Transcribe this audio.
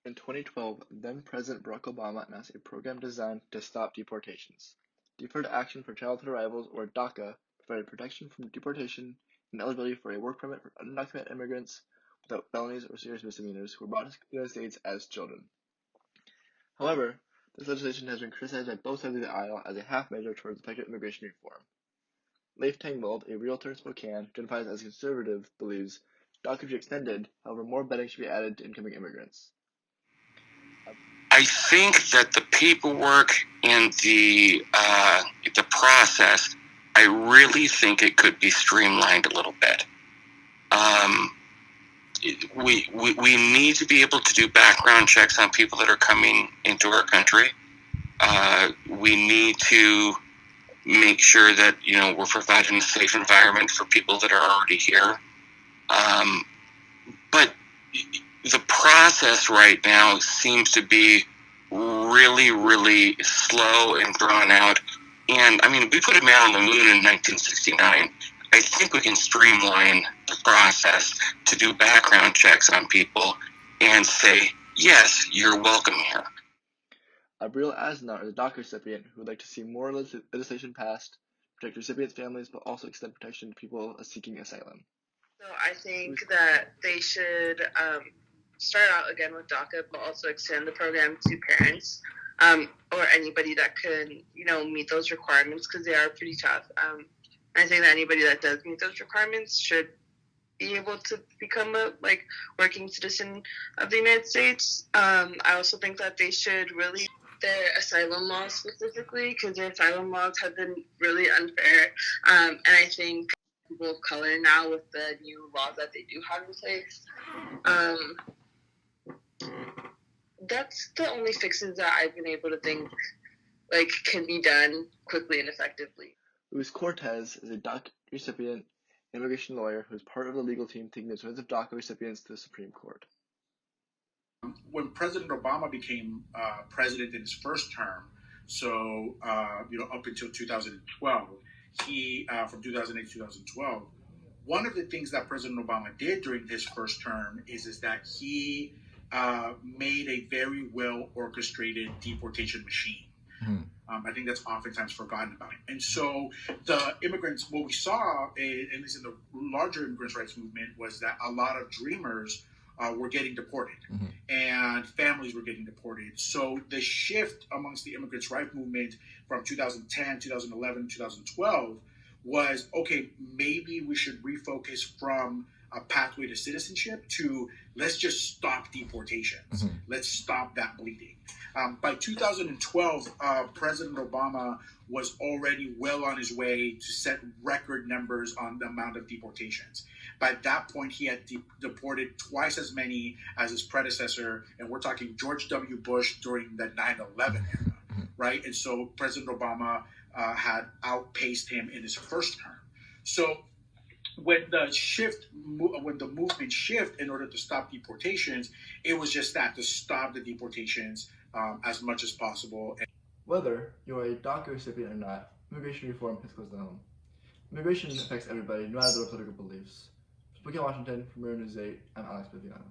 In 2012, then-President Barack Obama announced a program designed to stop deportations. Deferred Action for Childhood Arrivals, or DACA, provided protection from deportation and eligibility for a work permit for undocumented immigrants without felonies or serious misdemeanors who were brought to the United States as children. However, this legislation has been criticized by both sides of the aisle as a half measure towards effective immigration reform. Leif Tengwald, a realtor in Spokane, who identifies as conservative, believes DACA should be extended, however more vetting should be added to incoming immigrants. I think that the paperwork and the process, I really think it could be streamlined a little bit. We need to be able to do background checks on people that are coming into our country. We need to make sure that we're providing a safe environment for people that are already here. But the process right now seems to be really, really slow and drawn out. And I mean, we put a man on the moon in 1969. I think we can streamline the process to do background checks on people and say, yes, you're welcome here. Abril Asnar is a DACA recipient who would like to see more legislation passed, protect recipients' families, but also extend protection to people seeking asylum. So I think that they should start out again with DACA, but also extend the program to parents or anybody that can, meet those requirements, because they are pretty tough. I think that anybody that does meet those requirements should be able to become a working citizen of the United States. I also think that they should really their asylum laws specifically, because their asylum laws have been really unfair. And I think people of color now, with the new laws that they do have in place, that's the only fixes that I've been able to think can be done quickly and effectively. Luis Cortez is a DACA recipient, immigration lawyer who is part of the legal team taking the defense of DACA recipients to the Supreme Court. When President Obama became president in his first term, so up until 2012, he from 2008 to 2012, one of the things that President Obama did during his first term is that he made a very well orchestrated deportation machine. I think that's oftentimes forgotten about. And so the immigrants, what we saw, at least in the larger immigrants' rights movement, was that a lot of dreamers were getting deported, and families were getting deported. So the shift amongst the immigrants' rights movement from 2010, 2011, 2012 was, okay, maybe we should refocus from a pathway to citizenship to let's just stop deportations. Let's stop that bleeding. By 2012, President Obama was already well on his way to set record numbers on the amount of deportations. By that point, he had deported twice as many as his predecessor, and we're talking George W. Bush during the 9/11 era, right? And so President Obama had outpaced him in his first term. So when the movement shift in order to stop deportations, it was just that, to stop the deportations as much as possible. Whether you're a DACA recipient or not, immigration reform hits close to home. Immigration affects everybody, no matter their political beliefs. Spokane, Washington, from Mirror News 8, I'm Alex Viviano.